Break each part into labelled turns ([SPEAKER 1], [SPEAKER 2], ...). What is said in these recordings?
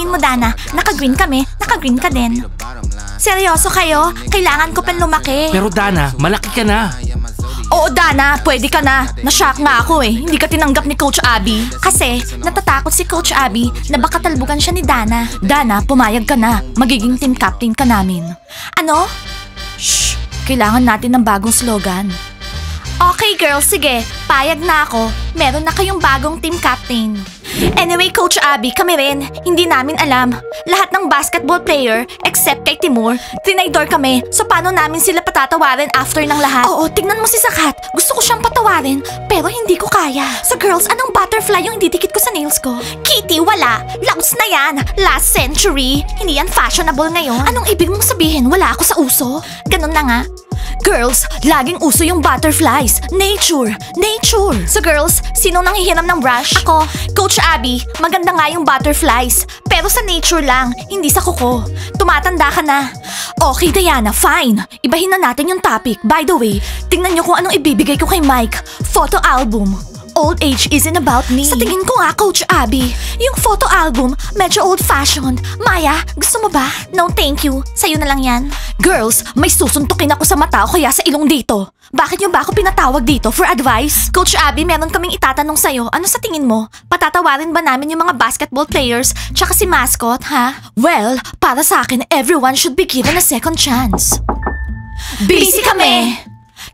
[SPEAKER 1] tingin mo, Dana? Naka-green kami, naka-green ka din. Seryoso kayo? Kailangan ko pang lumaki.
[SPEAKER 2] Pero Dana, malaki ka na.
[SPEAKER 1] Oo, Dana, pwede ka na. Na-shock nga ako eh. Hindi ka tinanggap ni Coach Abby. Kasi, natatakot si Coach Abby na baka talbugan siya ni Dana. Dana, pumayag ka na. Magiging team captain ka namin. Ano? Shh! Kailangan natin ng bagong slogan. Okay girls, sige. Payag na ako. Meron na kayong bagong team captain. Anyway, Coach Abby, kami rin. Hindi namin alam. Lahat ng basketball player, except kay Timur, tinaydor kami. So paano namin sila patatawarin after ng lahat? Oo, tingnan mo si Zakat. Gusto ko siyang patawarin, pero hindi ko kaya. So girls, anong butterfly yung didikit ko sa nails ko? Kitty, wala. Laos na yan. Last century. Hindi yan fashionable ngayon. Anong ibig mong sabihin? Wala ako sa uso? Ganun na nga. Girls, laging uso yung butterflies. Nature! Nature! So girls, sino nanghihiram ng brush? Ako. Coach Abby, maganda nga yung butterflies. Pero sa nature lang, hindi sa kuko. Tumatanda ka na. Okay, Diana, fine. Ibahin na natin yung topic. By the way, tingnan nyo kung anong ibibigay ko kay Mike. Photo album. Old age isn't about me. Sa tingin ko nga, Coach Abby, yung photo album, medyo old-fashioned. Maya, gusto mo ba? No, thank you. Sa'yo na lang yan. Girls, may susuntukin ako sa mata o kaya sa ilong dito. Bakit niyo ba ako pinatawag dito for advice? Coach Abby, meron kaming itatanong sa'yo. Ano sa tingin mo? Patatawarin ba namin yung mga basketball players tsaka si mascot, ha? Well, para sa akin, everyone should be given a second chance. Busy kami!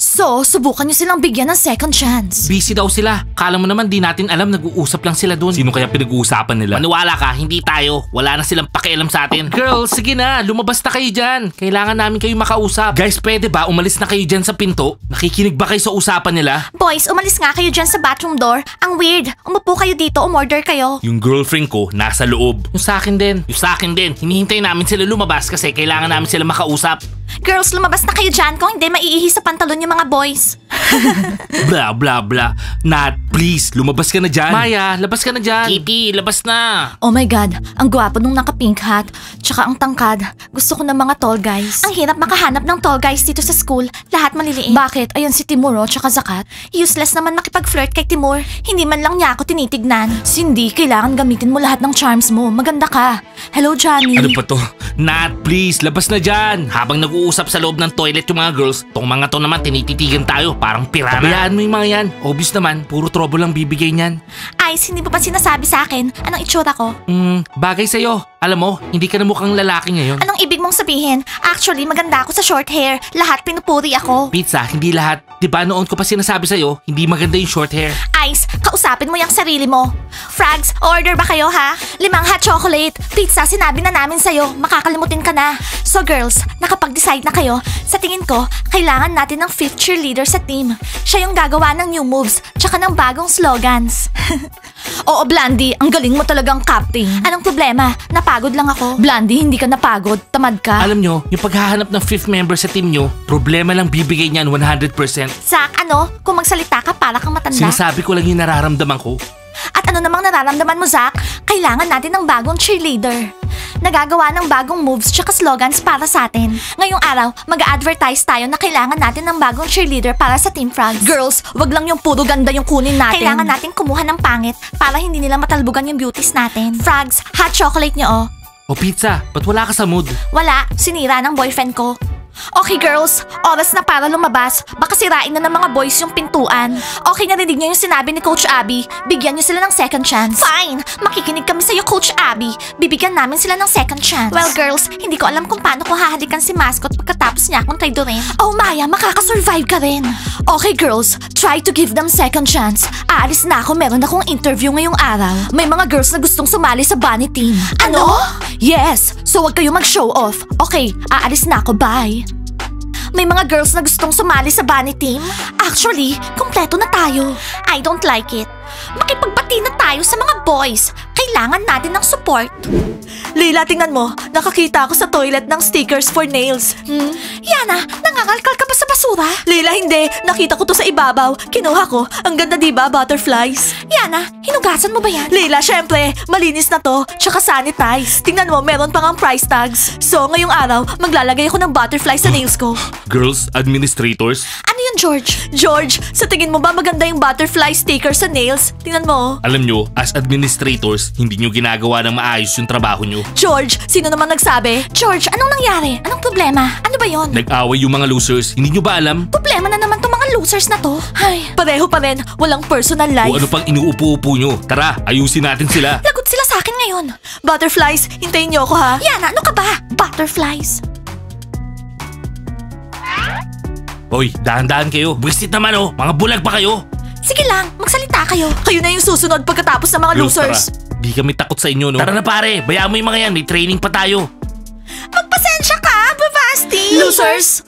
[SPEAKER 1] So, subukan niyo silang bigyan ng second chance.
[SPEAKER 2] Busy daw sila. Kala mo naman di natin alam, nag-uusap lang sila doon. Sino kaya pinag-uusapan nila? Maniwala ka, hindi tayo. Wala na silang pakialam sa atin. Girls, sige na, lumabas na kayo dyan. Kailangan namin kayo makausap. Guys, pwede ba umalis na kayo dyan sa pinto? Nakikinig ba kayo sa usapan nila?
[SPEAKER 1] Boys, umalis nga kayo dyan sa bathroom door. Ang weird. Umupo kayo dito, umorder kayo.
[SPEAKER 2] Yung girlfriend ko, nasa loob. Yung sa akin din. Yung sa akin din. Hinihintay namin sila lumabas kasi kailangan namin sila makausap.
[SPEAKER 1] Girls, lumabas na kayo dyan. Kung hindi, maiihi sa pantalon yung mga boys.
[SPEAKER 2] Blah, blah, blah. Nat, please, lumabas ka na dyan. Maya, labas ka na dyan. Kitty, labas na.
[SPEAKER 1] Oh my God, ang gwapo nung naka-pink hat. Tsaka ang tangkad. Gusto ko ng mga tall guys. Ang hirap makahanap ng tall guys dito sa school. Lahat maliliit. Bakit? Ayan si Timur, tsaka Zakat. Useless naman makipag-flirt kay Timur. Hindi man lang niya ako tinitignan. Cindy, kailangan gamitin mo lahat ng charms mo. Maganda ka. Hello, Johnny.
[SPEAKER 2] Ano pa to? Nat, please, labas na dyan. Habang nag-uusap sa loob ng toilet yung mga girls, tong mga to naman tinititigan tayo, parang pirana. Pabayaan mo yung mga yan. Obvious naman, puro trouble lang bibigay niyan.
[SPEAKER 1] Ice, hindi mo pa sinasabi sa akin anong itsura ko?
[SPEAKER 2] Bagay sa'yo. Alam mo, hindi ka na mukhang lalaki ngayon.
[SPEAKER 1] Anong ibig mong sabihin? Actually, maganda ako sa short hair. Lahat pinupuri ako.
[SPEAKER 2] Pizza, hindi lahat. Diba noon ko pa sinasabi sa'yo, hindi maganda yung short hair.
[SPEAKER 1] Ice, kausapin mo yung sarili mo. Frags, order ba kayo ha? 5 hot chocolate. Pizza, sinabi na namin sa'yo. Makakalimutin ka na. So girls, nakapag-decide na kayo. Sa tingin ko, kailangan natin ng 5th cheerleader sa team. Siya yung gagawa ng new moves, tsaka ng bagong slogans. Oo, Blandy, ang galing mo talagang captain. Anong problema? Napagod lang ako. Blandy, hindi ka napagod. Tamad ka.
[SPEAKER 2] Alam nyo, yung paghahanap ng 5th member sa team nyo, problema lang bibigay niyan 100%.
[SPEAKER 1] Zach, ano? Kung magsalita ka, para kang matanda.
[SPEAKER 2] Sinasabi ko lang yung nararamdaman ko.
[SPEAKER 1] At ano namang nararamdaman mo, Zach? Kailangan natin ng bagong cheerleader. Nagagawa ng bagong moves tsaka slogans para sa atin. Ngayong araw, mag-advertise tayo na kailangan natin ng bagong cheerleader para sa Team Frogs. Girls, wag lang yung puro ganda yung kunin natin. Kailangan natin kumuha ng pangit para hindi nila matalbugan yung beauties natin. Frogs, hot chocolate niyo oh.
[SPEAKER 2] O pizza, ba't wala ka sa mood?
[SPEAKER 1] Wala, sinira ng boyfriend ko. Okay girls, oras na para lumabas. Baka sirain na ng mga boys yung pintuan. Okay, narinig niyo yung sinabi ni Coach Abby. Bigyan niyo sila ng second chance. Fine, makikinig kami sa'yo, Coach Abby. Bibigyan namin sila ng second chance. Well girls, hindi ko alam kung paano ko hahalikan si Mascot pagkatapos niya akong traidorin. Oh Maya, makakasurvive ka rin. Okay girls, try to give them second chance. Aalis na ako, meron akong interview ngayong araw. May mga girls na gustong sumali sa bunny team. Ano? Yes, so wag kayo mag-show off. Okay, aalis na ako, bye. May mga girls na gustong sumali sa bunny team? Actually, kompleto na tayo. I don't like it. Makipagbati na tayo sa mga boys. Kailangan natin ng support. Leila, tingnan mo. Nakakita ako sa toilet ng stickers for nails. Yana, nangangalkal ka ba sa basura? Leila, hindi. Nakita ko to sa ibabaw. Kinuha ko. Ang ganda diba, butterflies? Yana, hinugasan mo ba yan? Leila, syempre. Malinis na to. Tsaka sanitize. Tingnan mo, meron pang ang price tags. So, ngayong araw, maglalagay ako ng butterflies sa nails ko.
[SPEAKER 2] Girls, administrators?
[SPEAKER 1] Ano yun, George? George, sa tingin mo ba maganda yung butterfly sticker sa nails? Tingnan mo.
[SPEAKER 2] Alam nyo, as administrators, hindi nyo ginagawa ng maayos yung trabaho nyo. tayo.
[SPEAKER 1] George, sino naman nagsabi? George, anong nangyari? Anong problema? Ano ba yon?
[SPEAKER 2] Nag-away yung mga losers. Hindi nyo ba alam?
[SPEAKER 1] Problema na naman tong mga losers na to. Ay, pareho pa rin. Walang personal life.
[SPEAKER 2] O ano pang inuupo-upo nyo? Tara, ayusin natin sila.
[SPEAKER 1] Lagot sila sa akin ngayon. Butterflies, hintayin niyo ako ha. Yana, ano ka ba? Butterflies.
[SPEAKER 2] Hoy, dahan-dahan kayo. Bwistit naman oh. Mga bulag pa kayo.
[SPEAKER 1] Sige lang, magsalita kayo. Kayo na yung susunod pagkatapos ng mga
[SPEAKER 2] Girls,
[SPEAKER 1] losers.
[SPEAKER 2] tara. Di kami takot sa inyo, no? Tara na pare, bayaan mo yung mga yan. May training pa tayo.
[SPEAKER 1] Magpasensya ka, Bravasti! Losers!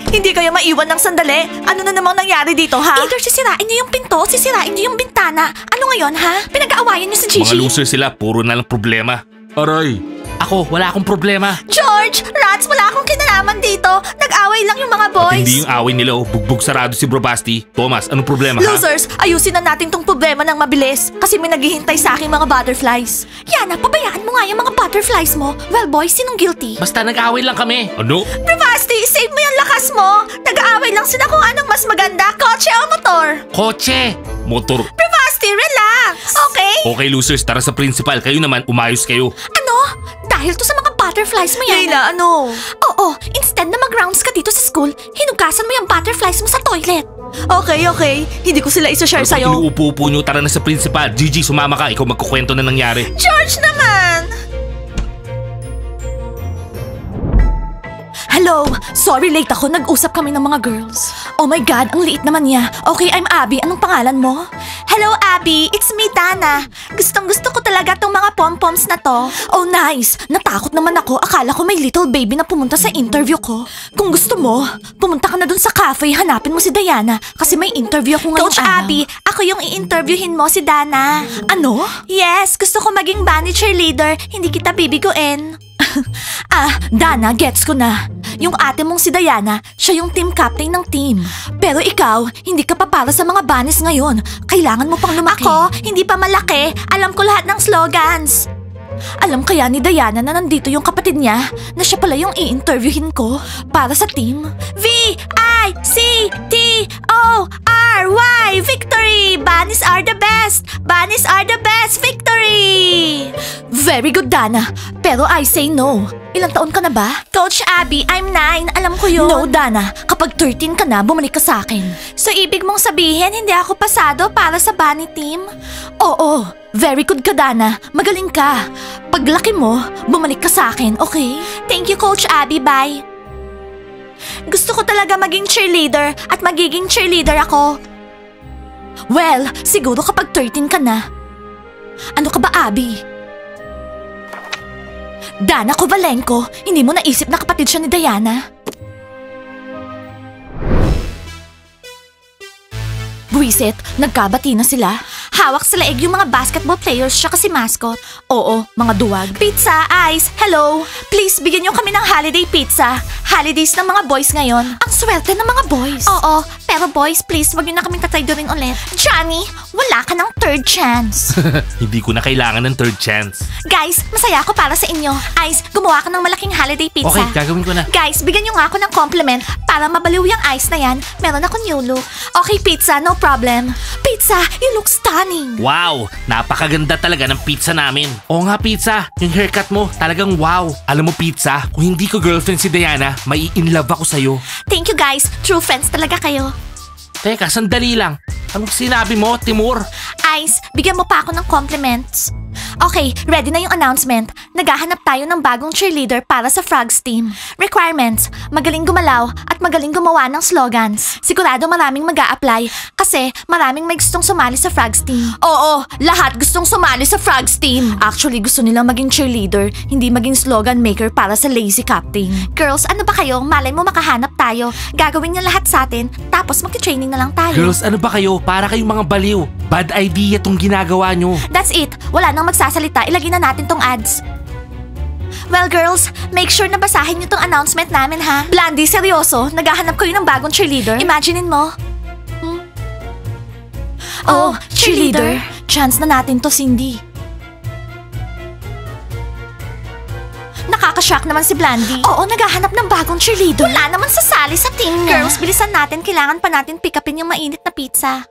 [SPEAKER 1] Hindi kayo maiwan ng sandali. Ano na namang nangyari dito, ha? Either sisirain niyo yung pinto, sisirain niyo yung bintana. Ano ngayon, ha? Pinag-aawayan niyo si Gigi.
[SPEAKER 2] Mga losers sila, puro na lang problema. Aray! Ako, wala akong problema.
[SPEAKER 1] George! Rats, wala akong kinalaman dito. Nag-away lang yung mga
[SPEAKER 2] At
[SPEAKER 1] boys.
[SPEAKER 2] hindi yung away nila, oh. Bugbog sarado si Bravasti. Thomas, anong problema, ha?
[SPEAKER 1] Losers, ayusin na natin tong problema ng mabilis kasi may naghihintay sa aking mga butterflies. Yana, pabayaan mo nga yung mga butterflies mo. Well, boys, sinong guilty?
[SPEAKER 2] Basta nag-away lang kami. Ano?
[SPEAKER 1] Bravasti, save mo yung lakas mo. Nag-aaway lang sila kung anong mas maganda, kotse o motor.
[SPEAKER 2] Kotse! Motor.
[SPEAKER 1] Bravasti, relax. Okay?
[SPEAKER 2] Okay, losers, tara sa principal. Kayo naman, umayos kayo.
[SPEAKER 1] Ano? Dahil to sa mga butterflies mo yan. Leila, ano? Oo, instead na mag-rounds ka dito sa school, hinugasan mo yung butterflies mo sa toilet. Okay. Hindi ko sila isa-share
[SPEAKER 2] Ano pang
[SPEAKER 1] sa'yo.
[SPEAKER 2] inuupo-upo nyo, tara na sa principal. Gigi, sumama ka. Ikaw magkukwento na nangyari.
[SPEAKER 1] George naman! Hello! Sorry late ako. Nag-usap kami ng mga girls. Oh my God, ang liit naman niya. Okay, I'm Abby. Anong pangalan mo? Hello, Abby. It's me, Dana. Gustong-gusto ko talaga tong mga pom-poms na to. Oh, nice. Natakot naman ako. Akala ko may little baby na pumunta sa interview ko. Kung gusto mo, pumunta ka na dun sa cafe. Hanapin mo si Diana kasi may interview ako ngayong
[SPEAKER 3] Coach
[SPEAKER 1] araw.
[SPEAKER 3] Abby,
[SPEAKER 1] ako yung i-interviewin mo si Dana. Ano? Yes, gusto ko maging bunny cheerleader. Hindi kita bibiguin. Dana, gets ko na. Yung ate mong si Diana, siya yung team captain ng team. Pero ikaw, hindi ka pa para sa mga bunnies ngayon. Kailangan mo pang lumaki. Ako, hindi pa malaki. Alam ko lahat ng slogans. Alam kaya ni Diana na nandito yung kapatid niya na siya pala yung i-interviewin ko para sa team? V-I-C-T-O-R-Y Victory! Bunnies are the best! Bunnies are the best! Victory! Very good, Dana. Pero I say no. Ilang taon ka na ba? Coach Abby, I'm 9. Alam ko yun. No, Dana. Kapag 13 ka na, bumalik ka sa akin. So, ibig mong sabihin, hindi ako pasado para sa bunny team? Oo. Very good ka, Dana. Magaling ka. Paglaki mo, bumalik ka sa akin, okay? Thank you, Coach Abby. Bye. Gusto ko talaga maging cheerleader at magiging cheerleader ako. Well, siguro kapag 13 ka na. Ano ka ba, Abby? Dana Kovalenko, hindi mo naisip na kapatid siya ni Diana? Buwisit, nagkabati na sila. Hawak sa leeg yung mga basketball players siya kasi mascot. Oo, mga duwag. Pizza, ice, hello. Please, bigyan niyo kami ng holiday pizza. Holidays ng mga boys ngayon. Ang swerte ng mga boys. Oo, pero boys, please, wag niyo na kaming tataydorin ulit. Johnny, wala ka ng third chance.
[SPEAKER 2] Hindi ko na kailangan ng third chance.
[SPEAKER 1] Guys, masaya ako para sa inyo. Ice, gumawa ka ng malaking holiday pizza.
[SPEAKER 2] Okay, gagawin ko na.
[SPEAKER 1] Guys, bigyan niyo nga ako ng compliment para mabaliw yung ice na yan. Meron ako new look. Okay, pizza, no problem. Pizza, you look stunning.
[SPEAKER 2] Wow! Napakaganda talaga ng pizza namin. Oo nga, pizza. Yung haircut mo, talagang wow. Alam mo, pizza, kung hindi ko girlfriend si Diana, may in-love ako sa'yo.
[SPEAKER 1] Thank you guys. True friends talaga kayo.
[SPEAKER 2] Teka, sandali lang. Anong sinabi mo, Timur?
[SPEAKER 1] Ice, bigyan mo pa ako ng compliments. Okay, ready na yung announcement. Naghahanap tayo ng bagong cheerleader para sa Frogs team. Requirements, magaling gumalaw at magaling gumawa ng slogans. Sigurado maraming mag-a-apply kasi maraming may gustong sumali sa Frogs team. Oo, lahat gustong sumali sa Frogs team. Actually, gusto nilang maging cheerleader, hindi maging slogan maker para sa lazy captain. Girls, ano ba kayo? Malay mo makahanap tayo. Gagawin niyo lahat sa atin, tapos magti-training na lang tayo.
[SPEAKER 2] Girls, ano ba kayo? Para kayong mga baliw. Bad idea tong ginagawa nyo.
[SPEAKER 1] That's it. Wala nang magsasalita. Ilagay na natin tong ads. Well, girls, make sure na basahin niyo tong announcement namin, ha? Blandy, seryoso. Naghahanap kayo ng bagong cheerleader. Imaginein mo. Oh, cheerleader. Chance na natin to, Cindy. Nakaka-shock naman si Blandy. Oo, naghahanap ng bagong cheerleader. Wala naman sasali sa team niya. Girls, bilisan natin. Kailangan pa natin pick upin yung mainit na pizza.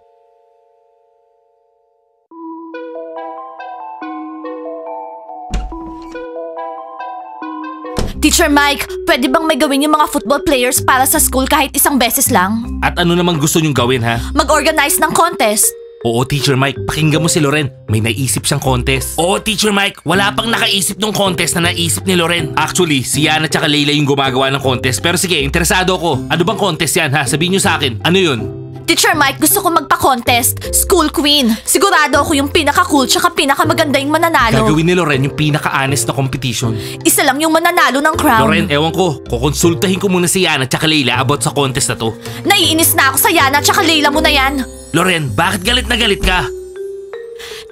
[SPEAKER 1] Teacher Mike, pwede bang may gawin yung mga football players para sa school kahit isang beses lang?
[SPEAKER 2] At ano namang gusto nyong gawin ha?
[SPEAKER 1] Mag-organize ng contest.
[SPEAKER 2] Oo, Teacher Mike, pakinggan mo si Loren. May naisip siyang contest. Oo, Teacher Mike, wala pang nakaisip ng contest na naisip ni Loren. Actually, si Yana tsaka Layla yung gumagawa ng contest. Pero sige, interesado ako. Ano bang contest yan ha? Sabihin nyo sa akin. Ano yun?
[SPEAKER 1] Teacher Mike, gusto ko magpa-contest. School Queen. Sigurado ako yung pinaka-cool tsaka pinaka-maganda yung mananalo.
[SPEAKER 2] Gagawin ni Loren yung pinaka-honest na competition.
[SPEAKER 1] Isa lang yung mananalo ng crown.
[SPEAKER 2] Loren, ewan ko. Kukonsultahin ko muna si Yana tsaka Layla about sa contest na to.
[SPEAKER 1] Naiinis na ako sa Yana tsaka Layla mo na yan.
[SPEAKER 2] Loren, bakit galit na galit ka?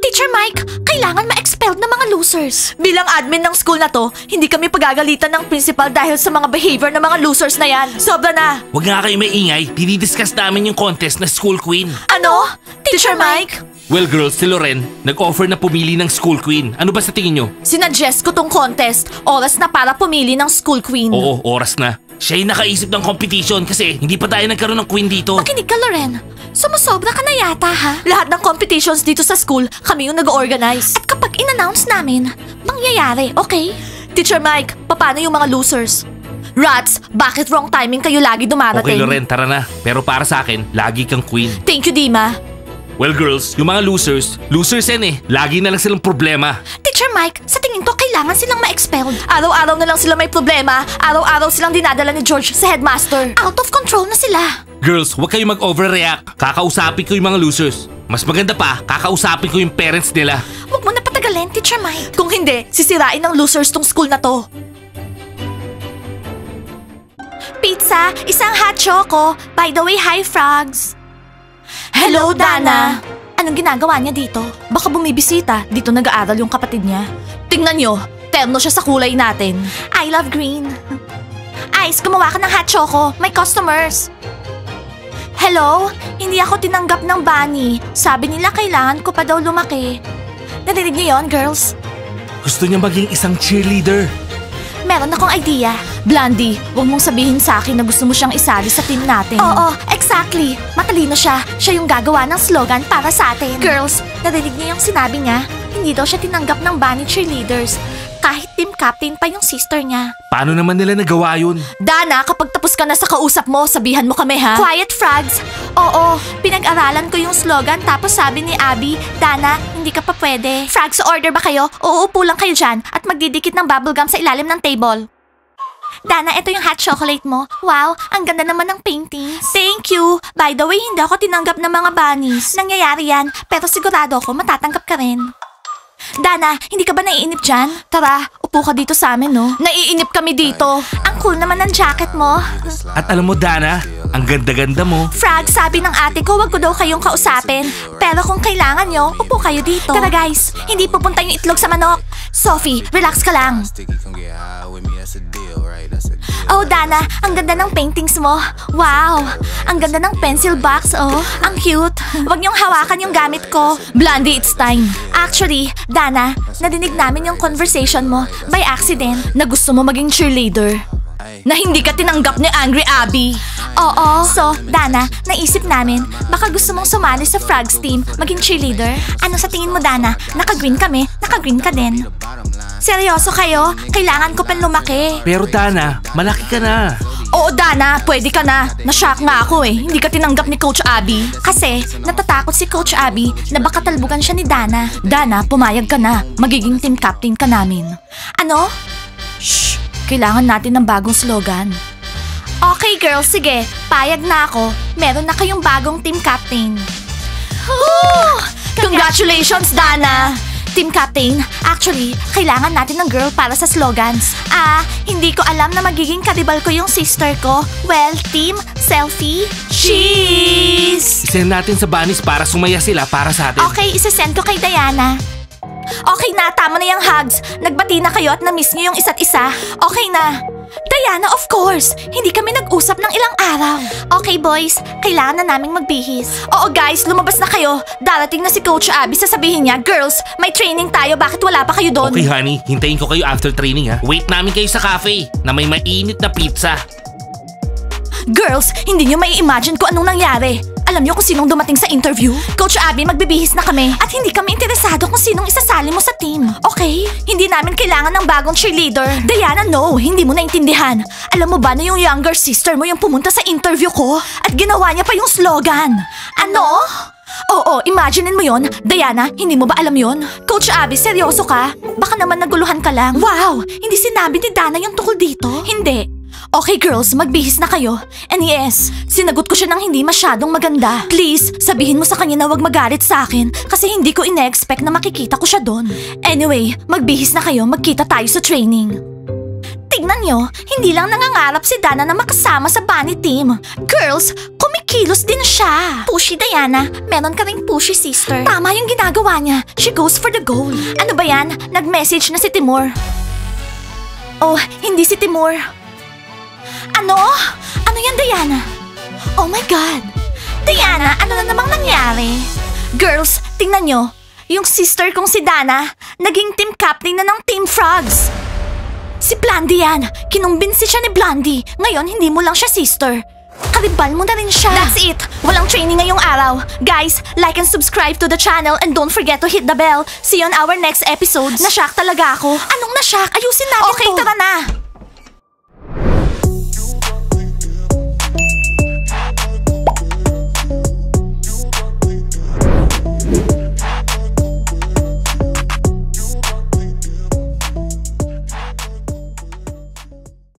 [SPEAKER 1] Teacher Mike, kailangan ma-expelled ng mga losers. Bilang admin ng school na to, hindi kami pagagalitan ng principal dahil sa mga behavior ng mga losers na yan. Sobra na.
[SPEAKER 2] Huwag nga kayo maingay. Dinidiscuss namin yung contest na School Queen.
[SPEAKER 1] Ano? Teacher Mike?
[SPEAKER 2] Well girls, si Loren, nag-offer na pumili ng School Queen. Ano ba sa tingin nyo?
[SPEAKER 1] Sinuggest ko tong contest. Oras na para pumili ng School Queen.
[SPEAKER 2] Oo, oras na. Siya yung nakaisip ng competition kasi hindi pa tayo nagkaroon ng queen dito.
[SPEAKER 1] Makinig ka, Loren. Sumusobra ka na yata, ha? Lahat ng competitions dito sa school, kami yung nag-organize. At kapag in-announce namin, mangyayari, okay? Teacher Mike, paano yung mga losers? Rats, bakit wrong timing kayo lagi dumarating?
[SPEAKER 2] Okay Loren, tara na. Pero para sa akin, lagi kang queen.
[SPEAKER 1] Thank you, Dima.
[SPEAKER 2] Well girls, yung mga losers yan eh. Lagi na lang silang problema.
[SPEAKER 1] Teacher Mike, sa tingin ko kailangan silang ma-expelled. Araw-araw na lang sila may problema. Araw-araw silang dinadala ni George sa headmaster. Out of control na sila.
[SPEAKER 2] Girls, huwag kayong mag-overreact. Kakausapin ko yung mga losers. Mas maganda pa, kakausapin ko yung parents nila.
[SPEAKER 1] Huwag mo na patagalin, Teacher Mike. Kung hindi, sisirain ng losers tong school na to. Pizza, isang hot choco. By the way, hi, frogs. Hello, Dana. Anong ginagawa niya dito? Baka bumibisita. Dito nag-aaral yung kapatid niya. Tingnan niyo, terno siya sa kulay natin. I love green. Ice, gumawa ka ng hot choco. May customers. Hello? Hindi ako tinanggap ng bunny. Sabi nila kailangan ko pa daw lumaki. Narinig niyo yon, girls?
[SPEAKER 2] Gusto niya maging isang cheerleader.
[SPEAKER 1] Meron akong idea. Blondie, huwag mong sabihin sa akin na gusto mo siyang isali sa team natin. Oo, exactly. Matalino siya. Siya yung gagawa ng slogan para sa atin. Girls, narinig niyo yung sinabi niya? Hindi daw siya tinanggap ng bunny cheerleaders. Kahit team captain pa yung sister niya.
[SPEAKER 2] Paano naman nila nagawa yun?
[SPEAKER 1] Dana, kapag tapos ka na sa kausap mo, sabihan mo kami ha? Quiet, frogs. Oo, pinag-aralan ko yung slogan tapos sabi ni Abby, Dana, hindi ka pa pwede. Frogs, order ba kayo? Uupo lang kayo dyan at magdidikit ng bubblegum sa ilalim ng table. Dana, ito yung hot chocolate mo. Wow, ang ganda naman ng paintings. Thank you. By the way, hindi ako tinanggap ng mga bunnies. Nangyayari yan, pero sigurado ako matatanggap ka rin. Dana, hindi ka ba naiinip dyan? Tara, upo ka dito sa amin, no? Naiinip kami dito. Ang cool naman ng jacket mo.
[SPEAKER 2] At alam mo, Dana, ang ganda-ganda mo.
[SPEAKER 1] Frog, sabi ng ate ko, wag ko daw kayong kausapin. Pero kung kailangan nyo, upo kayo dito. Tara guys, hindi pupunta yung itlog sa manok. Sophie, relax ka lang. Oh, Dana, ang ganda ng paintings mo. Wow, ang ganda ng pencil box, oh. Ang cute. Wag niyong hawakan yung gamit ko. Blondie, it's time. Actually, Dana, nadinig namin yung conversation mo by accident na gusto mo maging cheerleader. Na hindi ka tinanggap ni Angry Abby. Oo. So, Dana, naisip namin, baka gusto mong sumali sa Frogs team, maging cheerleader. Ano sa tingin mo, Dana? Naka-green kami, naka-green ka din. Seryoso kayo? Kailangan ko pa lumaki.
[SPEAKER 2] Pero Dana, malaki ka na.
[SPEAKER 1] Oo, Dana, pwede ka na. Na-shock nga ako eh. Hindi ka tinanggap ni Coach Abby. Kasi, natatakot si Coach Abby na baka talbugan siya ni Dana. Dana, pumayag ka na. Magiging team captain ka namin. Ano? Shh! Kailangan natin ng bagong slogan. Okay, girls, sige. Payag na ako. Meron na kayong bagong team captain. Woo! Congratulations, Dana! Team captain, actually, kailangan natin ng girl para sa slogans. Hindi ko alam na magiging kadibal ko yung sister ko. Well, team, selfie, cheese!
[SPEAKER 2] Isend natin sa bunnies para sumaya sila para sa atin.
[SPEAKER 1] Okay, isasend ko kay Diana. Okay na, tama na yung hugs. Nagbati na kayo at na-miss niyo yung isa't isa. Okay na. Diana, of course. Hindi kami nag-usap ng ilang araw. Okay, boys. Kailangan na naming magbihis. Oo, guys. Lumabas na kayo. Darating na si Coach Abby. Sasabihin niya, girls, may training tayo. Bakit wala pa kayo doon?
[SPEAKER 2] Okay, honey. Hintayin ko kayo after training, ha? Wait namin kayo sa cafe na may mainit na pizza.
[SPEAKER 1] Girls, hindi niyo may imagine kung anong nangyari. Alam niyo kung sinong dumating sa interview? Coach Abby, magbibihis na kami. At hindi kami interesado kung sinong isasali mo sa team. Okay? Hindi namin kailangan ng bagong cheerleader. Diana, no. Hindi mo naintindihan. Alam mo ba na yung younger sister mo yung pumunta sa interview ko? At ginawa niya pa yung slogan. Ano? Oo, imaginein mo yon. Diana, hindi mo ba alam yon? Coach Abby, seryoso ka? Baka naman naguluhan ka lang. Wow! Hindi sinabi ni Dana yung tungkol dito? Hindi. Okay girls, magbihis na kayo. And yes, sinagot ko siya ng hindi masyadong maganda. Please, sabihin mo sa kanya na wag magalit sa akin kasi hindi ko ine-expect na makikita ko siya doon. Anyway, magbihis na kayo, magkita tayo sa training. Tignan nyo, hindi lang nangangarap si Dana na makasama sa bunny team. Girls, kumikilos din siya. Pushy Diana, meron ka ring pushy sister. Tama yung ginagawa niya. She goes for the goal. Ano ba yan? Nag-message na si Timur. Oh, hindi si Timur. Ano? Ano yan, Diana? Oh my God. Diana, ano na namang nangyari? Girls, tingnan nyo. Yung sister kong si Dana, naging team captain na ng Team Frogs. Si Blondie yan. Kinumbinsi siya ni Blondie. Ngayon, hindi mo lang siya sister. Karibal mo na rin siya. That's it. Walang training ngayong araw. Guys, like and subscribe to the channel and don't forget to hit the bell. See you on our next episodes. Nashock talaga ako. Anong nashock? Ayusin natin to. Okay, tara na.